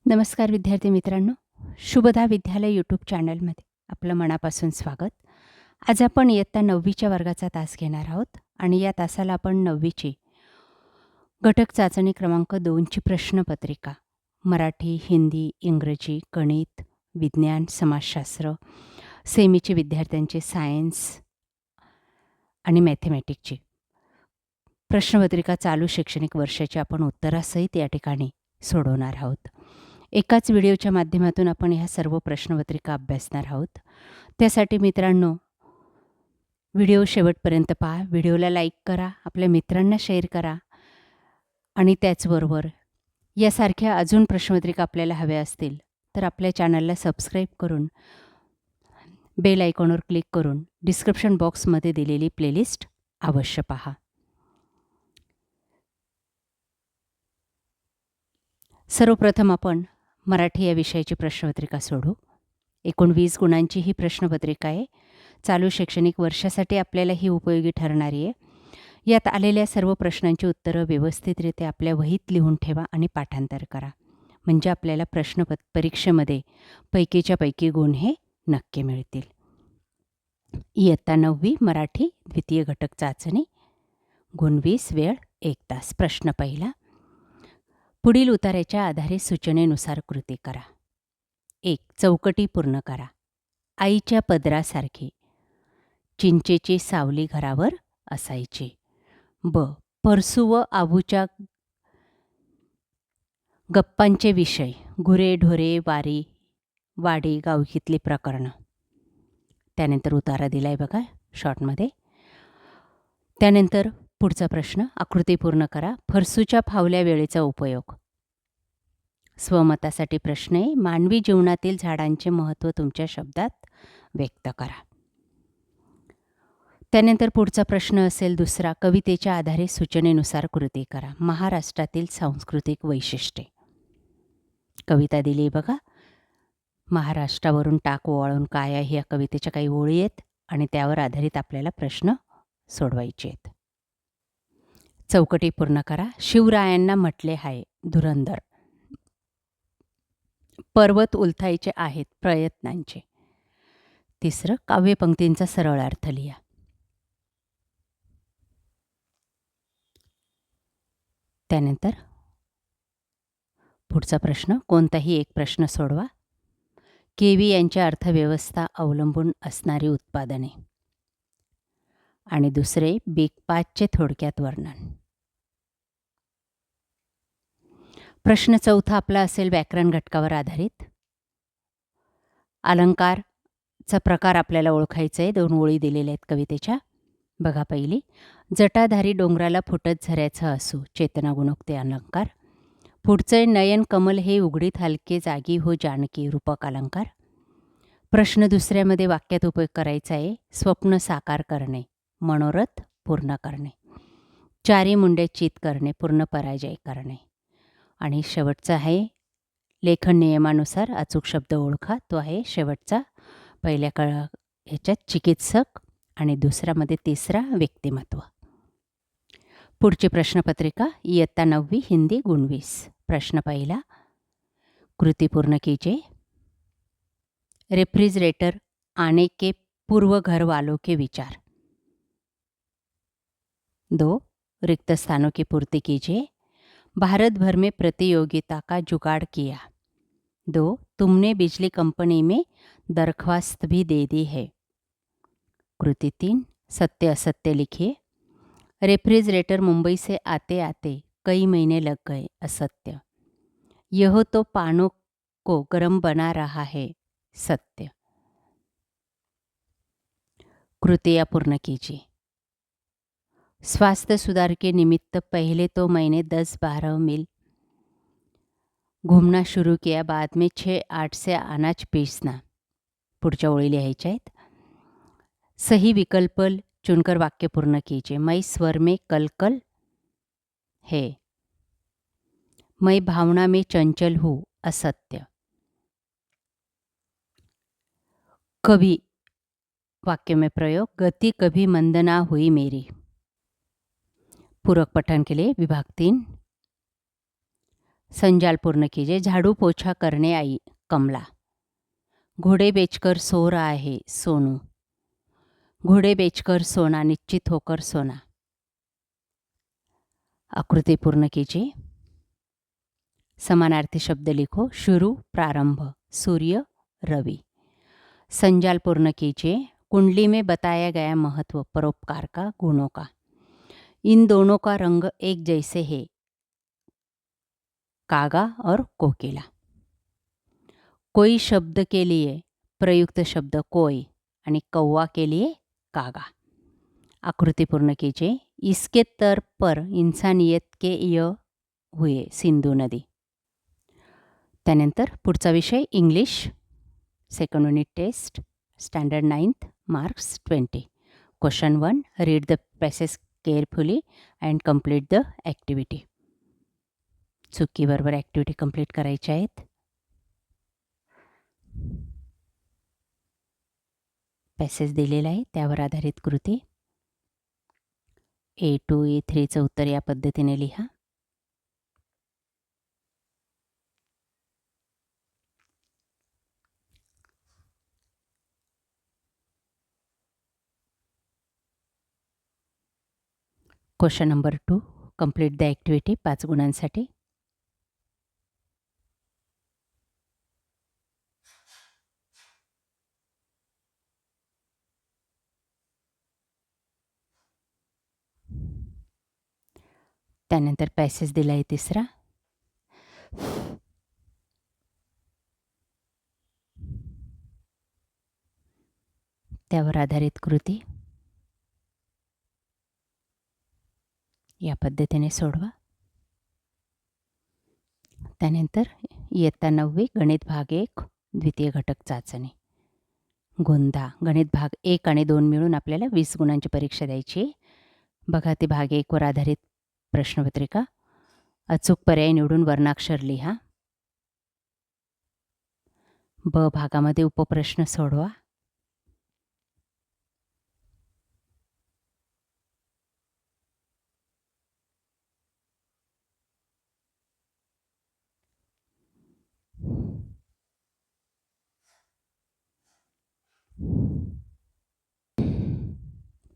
नमस्कार विद्यार्थी मित्रांनो, शुभदा विद्यालय यूट्यूब चॅनलमध्ये आपलं मनापासून स्वागत. आज आपण इयत्ता 9वीच्या वर्गाचा तास घेणार आहोत आणि या तासाला आपण 9वीची घटक चाचणी क्रमांक 2ची प्रश्नपत्रिका मराठी, हिंदी, इंग्रजी, गणित, विज्ञान, समाजशास्त्र, सेमीचे विद्यार्थ्यांचे सायन्स आणि मॅथमॅटिकची प्रश्नपत्रिका चालू शैक्षणिक वर्षाची आपण उत्तरासहित या ठिकाणी सोडवणार आहोत. एकाच व्हिडिओच्या माध्यमातून आपण ह्या सर्व प्रश्नपत्रिका अभ्यासणार आहोत. त्यासाठी मित्रांनो, व्हिडिओ शेवटपर्यंत पहा, व्हिडिओला लाईक करा, आपल्या मित्रांना शेअर करा आणि त्याचबरोबर यासारख्या अजून प्रश्नपत्रिका आपल्याला हव्या असतील तर आपल्या चॅनलला सबस्क्राईब करून बेल आयकॉनवर क्लिक करून डिस्क्रिप्शन बॉक्समध्ये दिलेली प्लेलिस्ट अवश्य पहा. सर्वप्रथम आपण मराठी या विषयाची प्रश्नपत्रिका सोडवू. एकूण 20 गुणांची ही प्रश्नपत्रिका आहे. चालू शैक्षणिक वर्षासाठी आपल्याला ही उपयोगी ठरणारी आहे. यात आलेल्या सर्व प्रश्नांची उत्तरं व्यवस्थितरित्या आपल्या वहीत लिहून ठेवा आणि पाठांतर करा. म्हणजे आपल्याला परीक्षेमध्ये पैकीच्या पैकी गुण हे नक्की मिळतील. इयत्ता 9वी मराठी द्वितीय घटक चाचणी, गुण 20, वेळ 1 तास. प्रश्न पहिला. पुढील उताऱ्याच्या आधारे सूचनेनुसार कृती करा. 1. चौकटी पूर्ण करा. आईच्या पदरासारखी चिंचेची सावली घरावर असायची. ब. परसू व आबूच्या गप्पांचे विषय, गुरे ढोरे, वारी वाडी गावकीतली प्रकरणं. त्यानंतर उतारा दिलाय बघा शॉर्टमध्ये. त्यानंतर पुढचा प्रश्न, आकृती पूर्ण करा. फरसूच्या फावल्या वेळेचा उपयोग. स्वमतासाठी प्रश्न आहे. मानवी जीवनातील झाडांचे महत्त्व तुमच्या शब्दात व्यक्त करा. त्यानंतर पुढचा प्रश्न असेल दुसरा, कवितेच्या आधारे सूचनेनुसार कृती करा. महाराष्ट्रातील सांस्कृतिक वैशिष्ट्ये. कविता दिली बघा. महाराष्ट्रावरून टाक ओवाळून काय आहे या कवितेच्या काही ओळी आहेत आणि त्यावर आधारित आपल्याला प्रश्न सोडवायचे आहेत. चौकटी पूर्ण करा. शिवरायांना म्हटले आहे धुरंधर. पर्वत उलथायचे आहेत प्रयत्नांचे. तिसरं, काव्यपंक्तींचा सरळ अर्थ लिहा. त्यानंतर पुढचा प्रश्न, कोणताही एक प्रश्न सोडवा. केवी यांच्या अर्थव्यवस्था अवलंबून असणारी उत्पादने. आणि दुसरे, बिग 5चे थोडक्यात वर्णन. प्रश्न चौथा आपला असेल व्याकरण घटकावर आधारित. अलंकारचा प्रकार आपल्याला ओळखायचा आहे. 2 ओळी दिलेल्या आहेत कवितेच्या. बघा पहिली, जटाधारी डोंगराला फुटत झऱ्याचं असू, चेतना गुणोक्ती अलंकार. पुढचे, नयन कमल हे उघडीत हलके जागी हो जानकी, रूपक अलंकार. प्रश्न दुसऱ्यामध्ये वाक्यात उपयोग करायचा आहे. स्वप्न साकार करणे, मनोरथ पूर्ण करणे. चारी मुंडे चित करणे, पूर्ण पराजय करणे. आणि शेवटचा आहे लेखन नियमानुसार अचूक शब्द ओळखा. तो आहे शेवटचा, पहिल्या ह्याच्यात चिकित्सक आणि दुसऱ्यामध्ये तिसरा व्यक्तिमत्व. पुढची प्रश्नपत्रिका इयत्ता 9वी हिंदी, गुण 20. प्रश्न पहिला, कृती पूर्ण कीजिए. रेफ्रिजरेटर आने के पूर्व घर वालों के विचार. 2. रिक्त स्थानों की पूर्ति कीजिए. भारत भर में प्रतियोगिता का जुगाड़ किया. 2. तुमने बिजली कंपनी में दरख्वास्त भी दे दी है. कृति 3. सत्य असत्य लिखिए. रेफ्रिजरेटर मुंबई से आते आते कई महीने लग गए. असत्य. यह तो पानों को गर्म बना रहा है. सत्य. कृतियाँ पूर्ण कीजिए. स्वास्थ्य सुधार के निमित्त पहले तो मैंने 10-12 मील घूमना शुरू किया, बाद में 6-8 से अनाज पीसना. पुढच्या ओळी लिहायच्या आहेत. सही विकल्प चुनकर वाक्य पूर्ण कीजिए. मैं स्वर में कलकल है. मैं भावना में चंचल हूँ. असत्य. कभी वाक्य में प्रयोग, गति कभी मंद ना हुई मेरी. पूरक पठन के लिए विभाग 3. संजाल पूर्ण कीजिए। झाड़ू पोछा करने आई कमला। घोड़े बेचकर सो रहा है सोनू। घोड़े बेचकर सोना निश्चित होकर सोना। आकृति पूर्ण कीजिए। समानार्थी शब्द लिखो। शुरू प्रारंभ, सूर्य रवि। संजाल पूर्ण कीजिए। कुंडली में बताया गया महत्व परोपकार का, गुणों का। इन दोनों का रंग एक जैसे है, कागा और कोकिला। कोई शब्द के लिए प्रयुक्त शब्द कोई आणि कौवा के लिए कागा। आकृति पूर्ण कीजिए। इसके तर पर इंसानियत के य हुए सिंधू नदी। त्यानंतर पुढचा विषय English, second unit test, standard 9th, marks 20. Question 1, read the passage carefully and complete the activity. चुकीबरोबर ॲक्टिव्हिटी कंप्लीट करायच्या आहेत. पॅसेज दिलेला आहे, त्यावर आधारित कृती. A2, A3चं उत्तर या पद्धतीने लिहा. Question number 2, complete the activity 5 गुणांसाठी. त्यानंतर पॅसेज दिला आहे तिसरा. त्यावर आधारित कृती या पद्धतीने सोडवा. त्यानंतर इयत्ता 9वी गणित भाग 1 द्वितीय घटक चाचणी. गोंधा गणित भाग 1 आणि 2 मिळून आपल्याला 20 गुणांची परीक्षा द्यायची. बघा ती भाग 1 वर आधारित प्रश्नपत्रिका. अचूक पर्याय निवडून वर्णाक्षर लिहा. ब भागामध्ये उपप्रश्न सोडवा.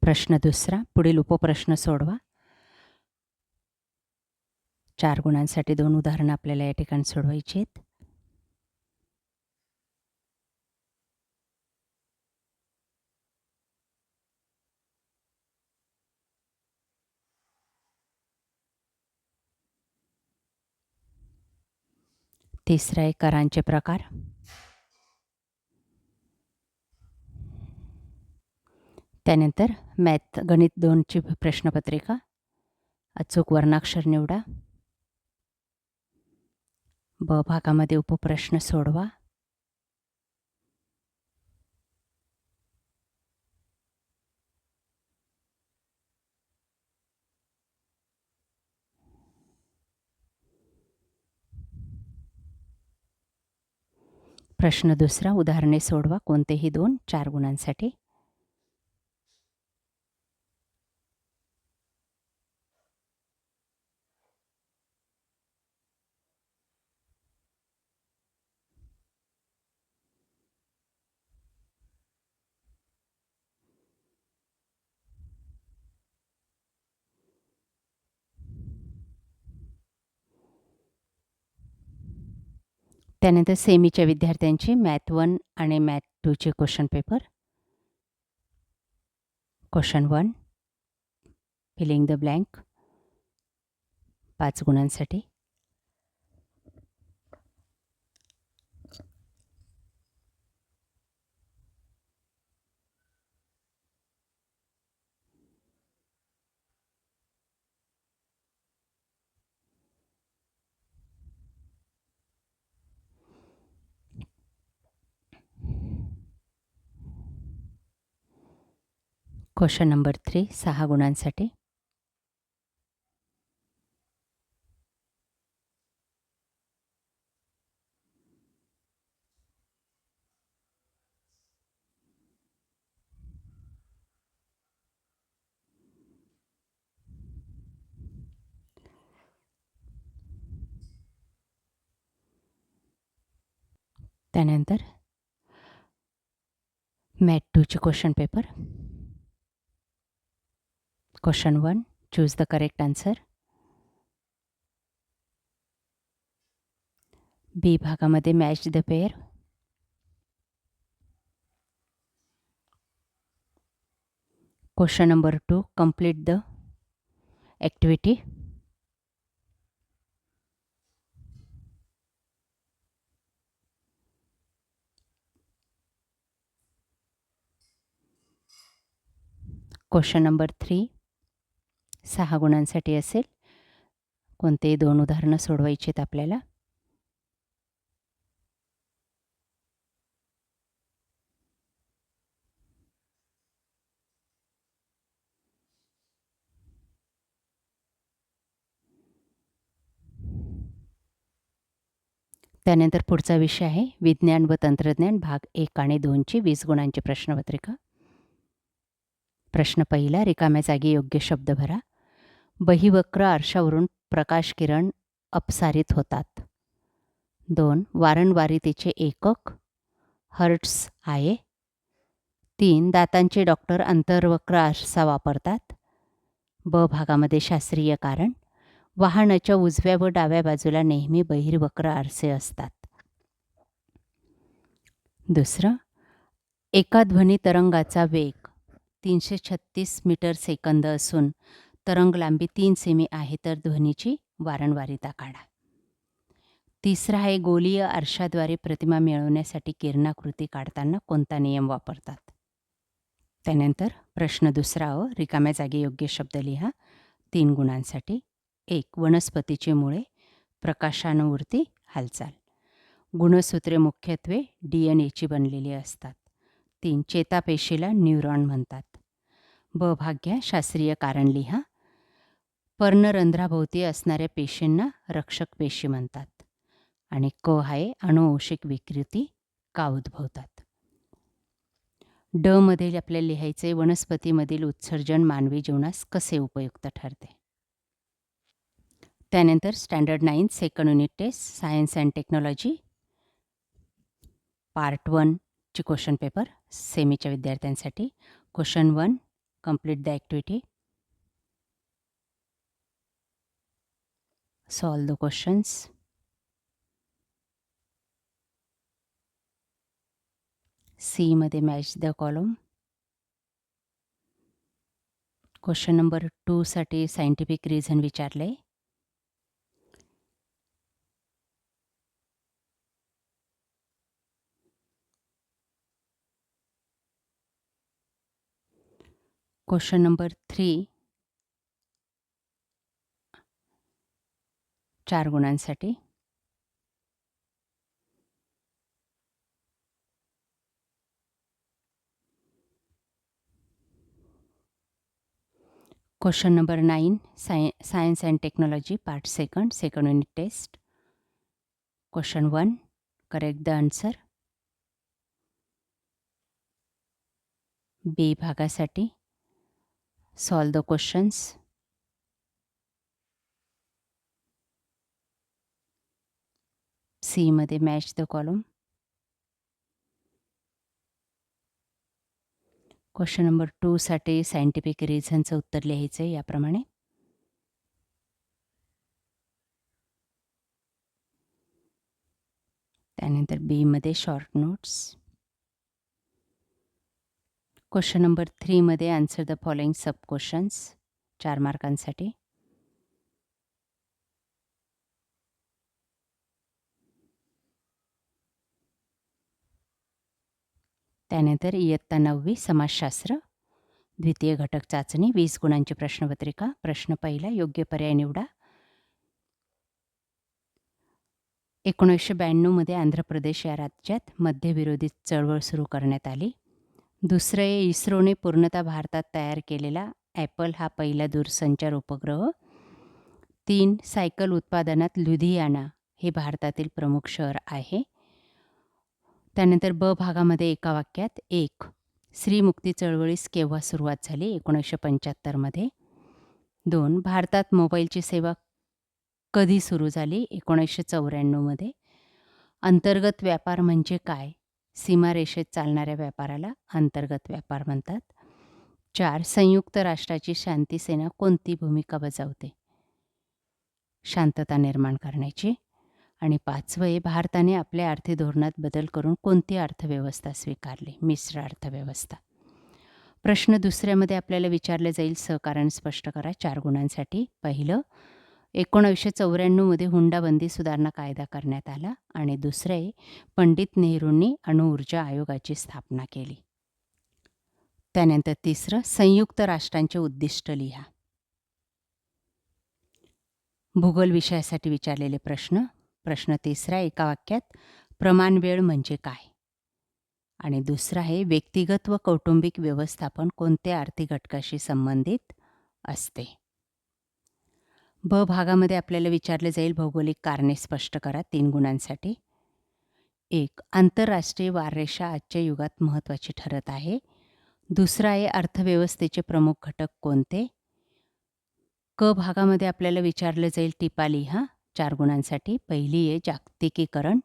प्रश्न दुसरा, पुढील उपप्रश्न सोडवा. 4 गुणांसाठी 2 उदाहरणं आपल्याला या ठिकाणी सोडवायची आहेत. तिसरा आहे करांचे प्रकार. त्यानंतर मॅथ गणित 2ची प्रश्नपत्रिका. अचूक वर्णाक्षर निवडा. ब भागामध्ये उपप्रश्न सोडवा. प्रश्न दुसरा, उदाहरणे सोडवा, कोणतेही 2, 4 गुणांसाठी. त्यानंतर सेमीच्या विद्यार्थ्यांची मॅथ 1 आणि मॅथ 2चे question paper. Question 1, filling the blank 5 गुणांसाठी. क्वेश्चन नंबर 3, 6 गुणांसाठी. त्यानंतर मॅथ 2चे question paper. Question 1, choose the correct answer. B भागामध्ये match the pair. Question number 2, complete the activity. Question number 3 6 गुणांसाठी असेल. कोणतेही 2 उदाहरणं सोडवायची आहेत आपल्याला. त्यानंतर पुढचा विषय आहे विज्ञान व तंत्रज्ञान भाग 1 आणि 2ची 20 गुणांची प्रश्नपत्रिका. प्रश्न पहिला, रिकाम्या जागी योग्य शब्द भरा. बहिवक्र आरशावरून प्रकाश किरण अपसारित होतात. 2 वारंवारितेचे एकक हर्ट्स आहे. 3 दातांचे डॉक्टर अंतर्वक्र आरसा वापरतात. ब भागामध्ये शास्त्रीय कारण. वाहनाच्या उजव्या व डाव्या बाजूला नेहमी बहिर्वक्र आरसे असतात. दुसरं, एका ध्वनी तरंगाचा वेग 336 मीटर सेकंद असून तरंग लांबी 3 सेमी आहे, तर ध्वनीची वारंवारिता काढा. तिसरा आहे गोलीय आरशाद्वारे प्रतिमा मिळवण्यासाठी किरणाकृती काढताना कोणता नियम वापरतात. त्यानंतर प्रश्न दुसरा, रिकाम्या जागी योग्य शब्द लिहा 3 गुणांसाठी. 1 वनस्पतीची मुळे, प्रकाशानुवृत्ती, हालचाल. गुणसूत्रे मुख्यत्वे DNA ची बनलेली असतात. 3 चेतापेशीला न्यूरॉन म्हणतात. ब भाग घ्या, शास्त्रीय कारण लिहा. पर्णरंध्राभोवती असणाऱ्या पेशींना रक्षक पेशी म्हणतात. आणि क आहे अनुवंशिक विकृती का उद्भवतात. ड मध्ये आपल्याला लिहायचे वनस्पतीमधील उत्सर्जन मानवी जीवनास कसे उपयुक्त ठरते. त्यानंतर standard 9 second unit test science and technology part 1ची क्वेश्चन पेपर सेमीच्या विद्यार्थ्यांसाठी. Question 1, complete the activity. Solve the questions. C मध्ये match the column. Question number 2 साठी सायंटिफिक रिझन विचारले. क्वेश्चन नंबर 3 4 गुणांसाठी. Question number 9 science and technology part second unit test. Question 1, correct the answer. B भागासाठी solve the questions. C मध्ये match the column. Question number 2 साठी scientific रिझनचं उत्तर लिहायचं आहे याप्रमाणे. त्यानंतर बी मध्ये शॉर्ट नोट्स. क्वेश्चन नंबर 3 मध्ये answer the following sub questions 4 मार्कांसाठी. त्यानंतर इयत्ता 9वी समाजशास्त्र द्वितीय घटक चाचणी 20 गुणांची प्रश्नपत्रिका. प्रश्न पहिला, योग्य पर्याय निवडा. 1992 मध्ये आंध्र प्रदेश या राज्यात मध्यविरोधी चळवळ सुरू करण्यात आली. दुसरे, इस्रोने पूर्णतः भारतात तयार केलेला ॲपल हा पहिला दूरसंचार उपग्रह. 3 सायकल उत्पादनात लुधियाना हे भारतातील प्रमुख शहर आहे. त्यानंतर ब भागामध्ये एका वाक्यात 1 स्त्री मुक्ती चळवळीस केव्हा सुरुवात झाली 1975 मध्ये. 2 भारतात मोबाईलची सेवा कधी सुरू झाली 1994 मध्ये. अंतर्गत व्यापार म्हणजे काय? सीमारेषेत चालणाऱ्या व्यापाराला अंतर्गत व्यापार म्हणतात. 4. संयुक्त राष्ट्राची शांती सेना कोणती भूमिका बजावते? शांतता निर्माण करण्याची. आणि 5वं आहे, भारताने आपल्या आर्थिक धोरणात बदल करून कोणती अर्थव्यवस्था स्वीकारली? मिश्र अर्थव्यवस्था. प्रश्न दुसऱ्यामध्ये आपल्याला विचारले जाईल, सहकारण स्पष्ट करा. 4 गुणांसाठी. पहिलं, 1994 हुंडाबंदी सुधारणा कायदा करण्यात आला. आणि दुसरे आहे, पंडित नेहरूंनी अणुऊर्जा आयोगाची स्थापना केली. त्यानंतर तिसरं, संयुक्त राष्ट्रांचे उद्दिष्ट लिहा. भूगोल विषयासाठी विचारलेले प्रश्न. प्रश्न तिसरा, एका वाक्यात प्रमाण वेळ म्हणजे काय? आणि दुसरा आहे, व्यक्तिगत व कौटुंबिक व्यवस्थापन कोणत्या आर्थिक घटकाशी संबंधित असते? ब भागामध्ये आपल्याला विचारले जाईल, भौगोलिक कारणे स्पष्ट करा. 3 गुणांसाठी. 1. आंतरराष्ट्रीय वाररेषा आजच्या युगात महत्त्वाची ठरत आहे. दुसरा आहे, अर्थव्यवस्थेचे प्रमुख घटक कोणते? क भागामध्ये आपल्याला विचारले जाईल, टिपा लिहा. 4 गुणांसाठी. पहिली आहे जागतिकीकरण,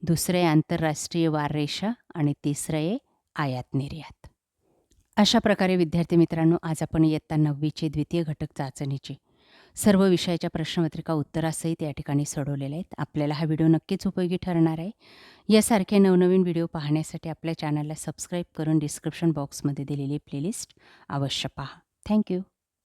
दुसरं आहे आंतरराष्ट्रीय वाररेषा आणि तिसरं आहे आयात निर्यात. अशा प्रकारे विद्यार्थी मित्रांनो, आज आपण इयत्ता 9वीची द्वितीय घटक चाचणीची सर्व विषयाच्या प्रश्नपत्रिका उत्तरासहित या ठिकाणी सोडवलेल्या आहेत. आपल्याला हा व्हिडिओ नक्कीच उपयोगी ठरणार आहे. यासारखे नवनवीन व्हिडिओ पाहण्यासाठी आपल्या चॅनलला सबस्क्राईब करून डिस्क्रिप्शन बॉक्समध्ये दिलेली प्लेलिस्ट अवश्य पहा. थँक्यू.